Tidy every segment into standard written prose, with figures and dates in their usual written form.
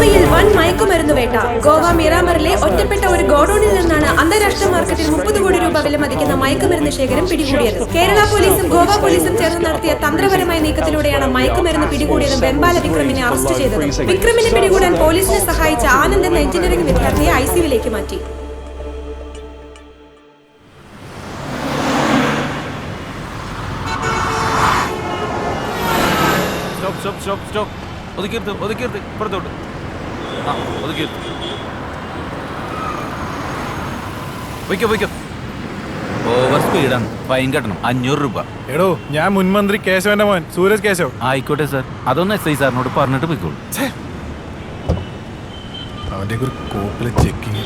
ഗോവയിൽ വൻ മയക്കുമരുന്ന് വേട്ട. ഗോവ മിറാമറിലെ ഒറ്റപ്പെട്ട ഒരു ഗോഡൌണിൽ നിന്നാണ് അന്താരാഷ്ട്ര മാർക്കറ്റിൽ 30 കോടി രൂപ വിലമതിക്കുന്ന മയക്കുമരുന്ന് ശേഖരം പിടികൂടിയത്. കേരള പോലീസും ഗോവ പോലീസും ചേർന്ന് നടത്തിയ തന്ത്രപരമായ നീക്കത്തിലൂടെയാണ് മയക്കുമരുന്ന് പിടികൂടിയതും വെമ്പാല വിക്രമിനെ അറസ്റ്റ് ചെയ്തത്. വിക്രമിനെ പിടികൂടാൻ പോലീസിനെ സഹായിച്ച ആനന്ദ് എന്ന എഞ്ചിനീയറിംഗ് വിദ്യാർത്ഥിയെ ICUവിലേക്ക് മാറ്റി. ഓവർ സ്പീഡാണ്, ഫൈൻ കെട്ടണം 500 രൂപ. എടോ, ഞാൻ മുൻമന്ത്രി കേശവന്റെ മോൻ സൂരജ് കേശവ്. ആയിക്കോട്ടെ സാർ, അതൊന്ന് SI സാറിനോട് പറഞ്ഞിട്ട് പോയിക്കോളൂ. അവന്റെ ഒരു കോപ്പിലെ ചെക്കിങ്.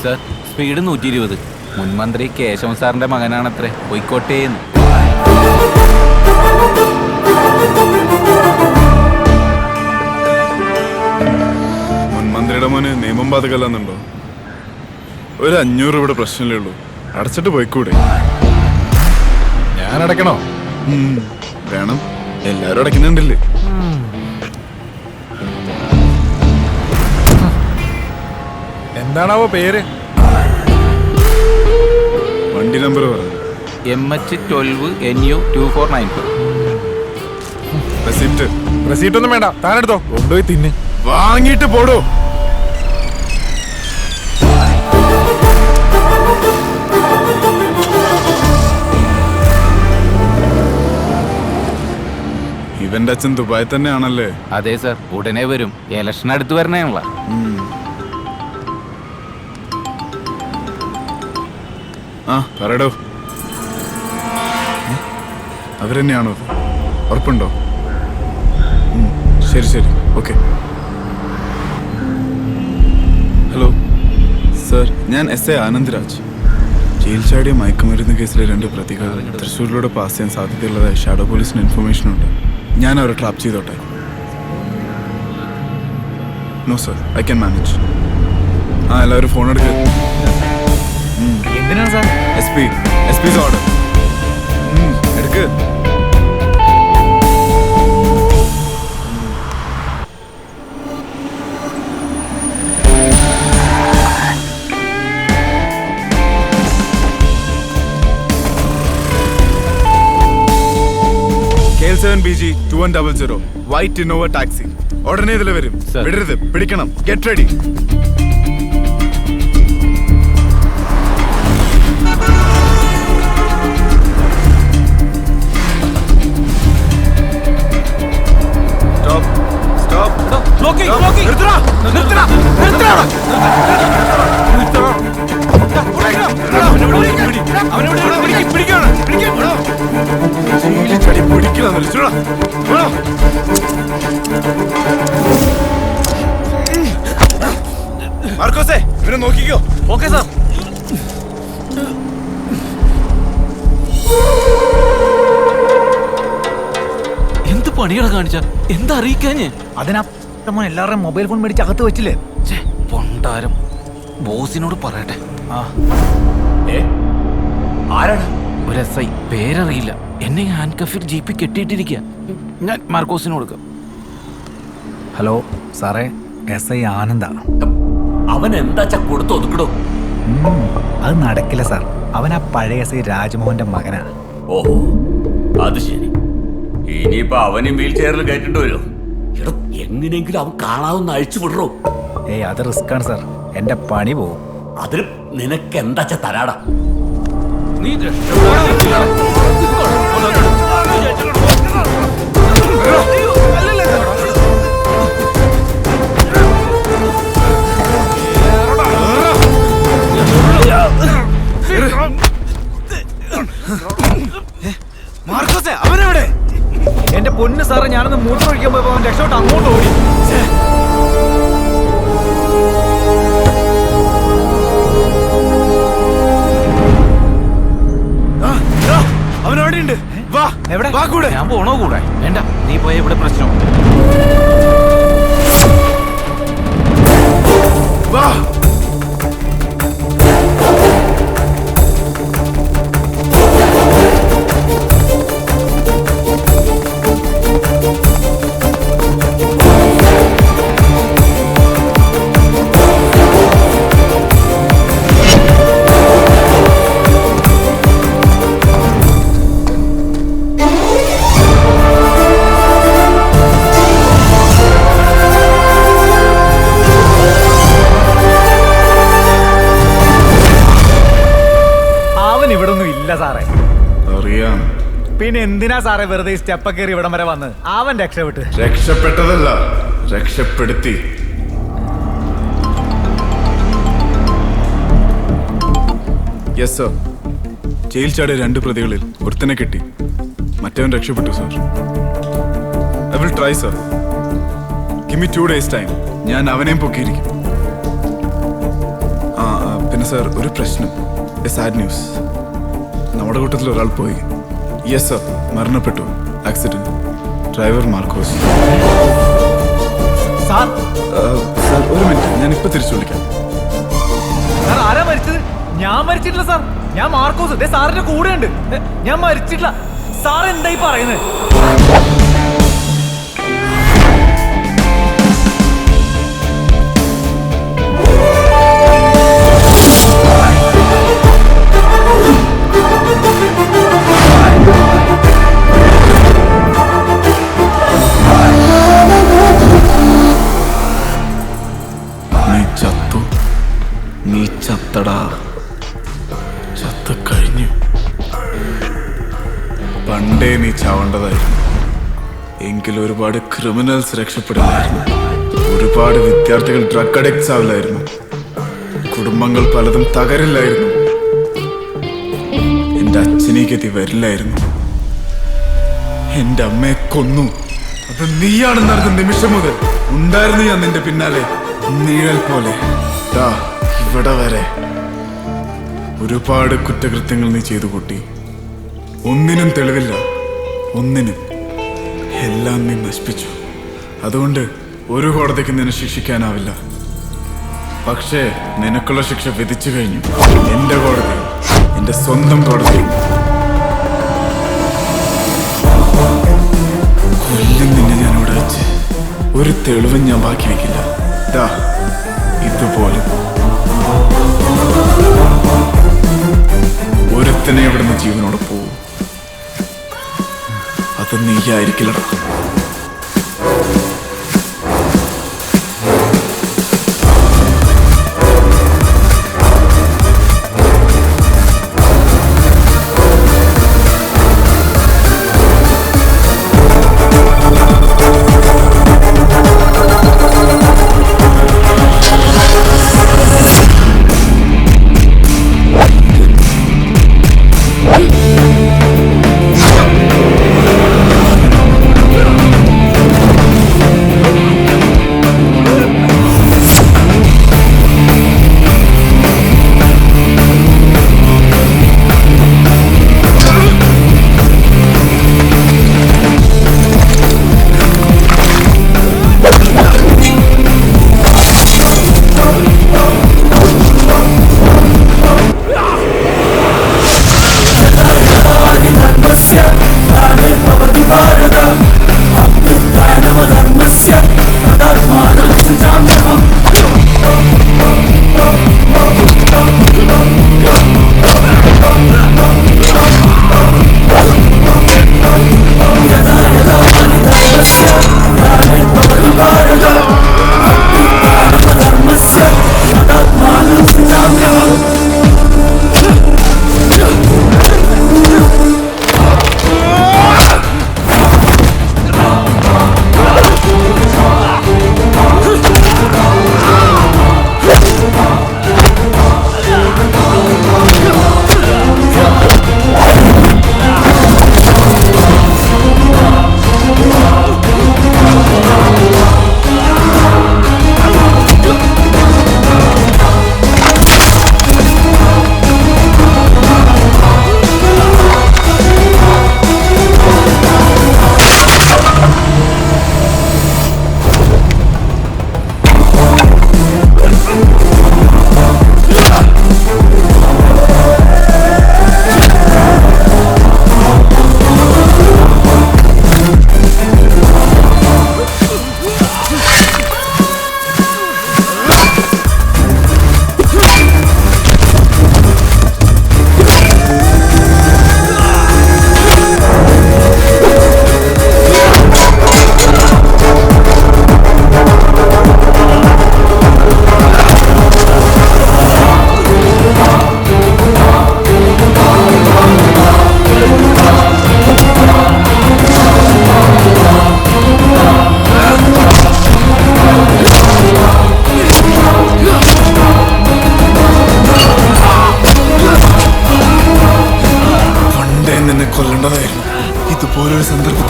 Sir, speed 120. മുൻമന്ത്രി കേശവൻ സാറിന്റെ മകനാണത്രേ, പോയിക്കോട്ടേന്ന്. മുൻമന്ത്രിയുടെ മോന് നിയമം ബാധകല്ലെന്നുണ്ടോ? ഒരു 500 രൂപയുടെ പ്രശ്നമല്ലേ ഉള്ളൂ, അടച്ചിട്ട് പോയിക്കൂടെ? ഞാൻ അടയ്ക്കണോ? വേണം, എല്ലാരും അടയ്ക്കുന്നുണ്ടല്ലേ. എന്താണാവോ പേര്? വണ്ടി നമ്പർ പറഞ്ഞു. MH12 NU 2494. റെസിപ്റ്റ്. റെസീറ്റ് ഒന്നും വേണ്ട, താനെടുത്തോ, കൊണ്ടുപോയി തിന്നെ. വാങ്ങിയിട്ട് പോടോ. ഇവന്റെ അച്ഛൻ ദുബായ് തന്നെയാണല്ലേ? അതെ സാർ, ഉടനെ വരും. ഇലക്ഷൻ അടുത്ത് വരണേണല്ല. ആ പറയടോ. അവരെന്നെയാണോ? ഉറപ്പുണ്ടോ? ശരി ശരി, ഓക്കെ. ഹലോ സർ, ഞാൻ SI ആനന്ദ് രാജ്. ജയിൽ ചാടിയ മയക്കുമരുന്ന് കേസിലെ 2 പ്രതികൾ തൃശ്ശൂരിലൂടെ പാസ് ചെയ്യാൻ സാധ്യതയുള്ളതായി ഷാഡോ പോലീസിന് ഇൻഫർമേഷൻ ഉണ്ട്. ഞാൻ അവരെ ട്രാപ്പ് ചെയ്തോട്ടെ? No sir, I can manage. ആ എല്ലാവരും ഫോൺ എടുക്കുക. എന്തിനാണ് സാർ? SP's ഓർഡർ എടുക്ക്. KL7BG 2100 white Innova taxi. ഉടനെ ഇതിൽ വരും. വിടരുത്, പിടിക്കണം. Get ready. മാർക്കോസേ, ഇവരെ നോക്കിക്കോ. Okay sir. എന്ത് പണിയാണ് കാണിച്ച? എന്താ അറിയിക്കാഞ്ഞ്? അതിനാ മോൻ എല്ലാവരുടെയും മൊബൈൽ ഫോൺ മേടിച്ച് അകത്ത് വെച്ചില്ലേ? പൊണ്ടാരം. ബോസിനോട് പറയട്ടെ. ആരാണ്? ഒരു SI, പേരറിയില്ല. എന്നെ ഹാൻഡ് കഫിൽ ജീപ്പ് കെട്ടിയിട്ടിരിക്കുക. ഞാൻ മാർക്കോസിന് കൊടുക്കാം. ഹലോ സാറേ, SI ആനന്ദാണ്. അവൻ എന്താ കൊടുത്തു ഒതുക്കടോ? അത് നടക്കില്ല സാർ. അവൻ ആ പഴയ SI രാജ്മോഹന്റെ മകനാണ്. ഓഹോ, അത് ശരി. ഇനിയിപ്പോ അവനും വീൽ ചെയറിൽ കയറ്റിട്ട് വരുമോ? എടോ, എങ്ങനെയെങ്കിലും അവൻ കാണാവുന്ന അഴിച്ചു വിടറോ? അത് റിസ്ക് ആണ് സാർ, എന്റെ പണി പോവും. അതിന് നിനക്ക് എന്താ തരാടാ? നീ മാർക്കോസേ, അവനെവിടെ? എന്റെ പൊന്ന് സാറേ, ഞാനൊന്ന് മൂത്രം ഒഴിക്കാൻ പോയപ്പോ അവൻ രക്ഷോട്ട് അങ്ങോട്ട് ഓടി. അവനവിടെ ഉണ്ട്. വാ, എവിടെ? വാ കൂടെ. ഞാൻ പോണോ കൂടെ? വേണ്ട, നീ പോയ ഇവിടെ പ്രശ്നം. വാ. പിന്നെ എന്തിനാ സാറേ വെറുതെ ഈ സ്റ്റെപ്പ് കയറി ഇവിടം വരെ വന്ന്? അവൻ രക്ഷപ്പെട്ട്. രക്ഷപ്പെട്ടതല്ല, രക്ഷപ്പെടുത്തി. Yes sir. ജയിൽ ചാടിയ 2 പ്രതികളിൽ ഒരുത്തനെ കിട്ടി, മറ്റവൻ രക്ഷപ്പെട്ടു sir. I will try sir. Give me 2 days time. ഞാൻ അവനെയും പൊക്കിയിരിക്കും. പിന്നെ സർ, ഒരു പ്രശ്നം, എ സാഡ് ന്യൂസ്. നമ്മുടെ കൂട്ടത്തിൽ ഒരാൾ പോയി. യെസ് സർ, മരണപ്പെട്ടു. Accident. Driver Markose. Sir sir ഒരു മിനിറ്റ്, ഞാൻ ഇപ്പൊ തിരിച്ചു വിളിക്കാം. സാർ ആരാ മരിച്ചത്? ഞാൻ മരിച്ചിട്ടില്ല സാർ. ഞാൻ മാർക്കോസ്, ദേ സാറിന്റെ കൂടെ ഉണ്ട്. ഞാൻ മരിച്ചിട്ടില്ല. സാർ എന്തായി പറയുന്നത്? നീ ചത്തടാ. ചത്ത കഴിഞ്ഞു. പണ്ടേ നീ ചാവേണ്ടതായിരുന്നു. എങ്കിലും ഒരുപാട് ക്രിമിനൽസ് രക്ഷപ്പെടില്ലായിരുന്നു. ഒരുപാട് വിദ്യാർത്ഥികൾ ഡ്രഗ് അഡിക്ട്സ് ആവില്ലായിരുന്നു. കുടുംബങ്ങൾ പലതും തകരില്ലായിരുന്നു. എന്റെ അച്ഛനെ ഗതി വരില്ലായിരുന്നു. എന്റെ അമ്മയെ കൊന്നു. അത് നീയാണെന്നറിഞ്ഞ നിമിഷം മുതൽ ഉണ്ടായിരുന്നു ഞാൻ നിന്റെ പിന്നാലെ, നീഴൽ പോലെ. ഇവിടെ വരെ ഒരുപാട് കുറ്റകൃത്യങ്ങൾ നീ ചെയ്തു കൂട്ടി. ഒന്നിനും തെളിവില്ല, ഒന്നിനും. എല്ലാം നീ നശിപ്പിച്ചു. അതുകൊണ്ട് ഒരു കോടതിക്ക് നിന്നെ ശിക്ഷിക്കാനാവില്ല. പക്ഷേ നിനക്കുള്ള ശിക്ഷ വിധിച്ചു കഴിഞ്ഞു. എന്റെ കോടതി, എന്റെ സ്വന്തം കോടതി. കൊല്ലും നിന്നെ ഞാൻ ഇവിടെ വെച്ച്. ഒരു തെളിവും ഞാൻ ബാക്കി വയ്ക്കില്ല. ഇതുപോലെ ഒരുത്തനെ ഇവിടുന്ന് ജീവനോടെ പോവും. അത് നീയായിരിക്കില്ലടാ.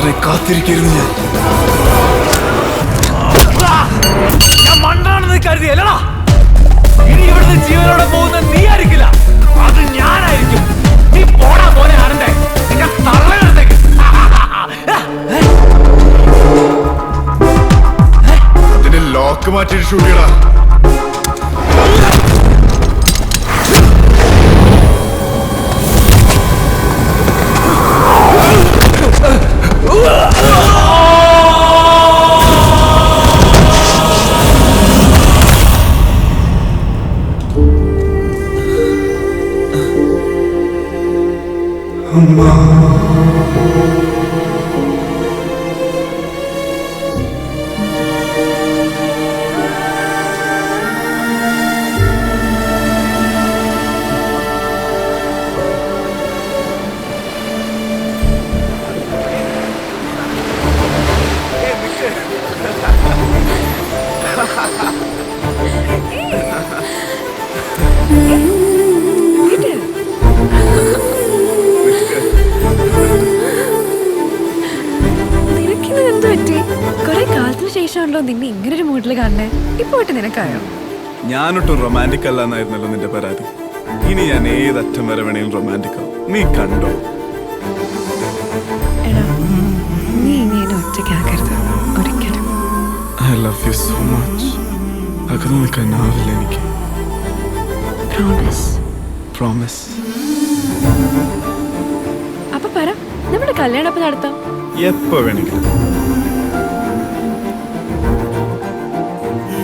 ദിവസത്തിനായി കാത്തിരിക്കുന്നു ഞാൻ മണ്ണാണെന്ന് കരുതിയല്ലടാ. ഇനി ഇവിടുന്ന് ജീവനോടെ പോകുന്ന നീ ആയിരിക്കില്ല, അത് ഞാനായിരിക്കും. നീ പോടാ പോലെ ആനന്ദേ, നിന്റെ തള്ളയെടുത്തേക്ക്. അതിന്റെ ലോക്ക് മാറ്റിയിട്ട് ഷൂട്ട് ചെയ്യടാ. നിനക്കിത് പറ്റി? കുറെ കാലത്തിന് ശേഷമാണല്ലോ നിന്നെ ഇങ്ങനൊരു മൂഡിൽ കാണണേ. ഇപ്പൊ നിനക്കായോ? ഞാനൊട്ടും റൊമാൻറ്റിക് അല്ല എന്നായിരുന്നല്ലോ നിന്റെ പരാതി. ഇനി ഞാൻ ഏതറ്റം വരെ വേണമെങ്കിലും റൊമാൻറ്റിക് ആവും. നീ കണ്ടോ? എടാ, നീ ഇനി എന്നെ ഒറ്റയ്ക്കാക്കരുത് ഒരിക്കലും. I love you so much. അകന്നു നിൽക്കാനാവില്ല എനിക്ക്. പ്രോമിസ്. പ്രോമിസ്. അപ്പൊ പറ, നമ്മുടെ കല്യാണം അപ്പൊ നടത്താം. എപ്പോ വേണമെങ്കിലും.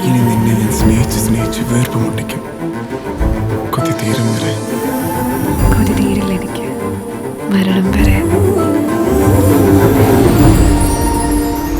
ഇനി നിന്നെ ഞാൻ സ്നേഹിച്ച് സ്നേഹിച്ച് വീർപ്പ് മുട്ടിക്കും.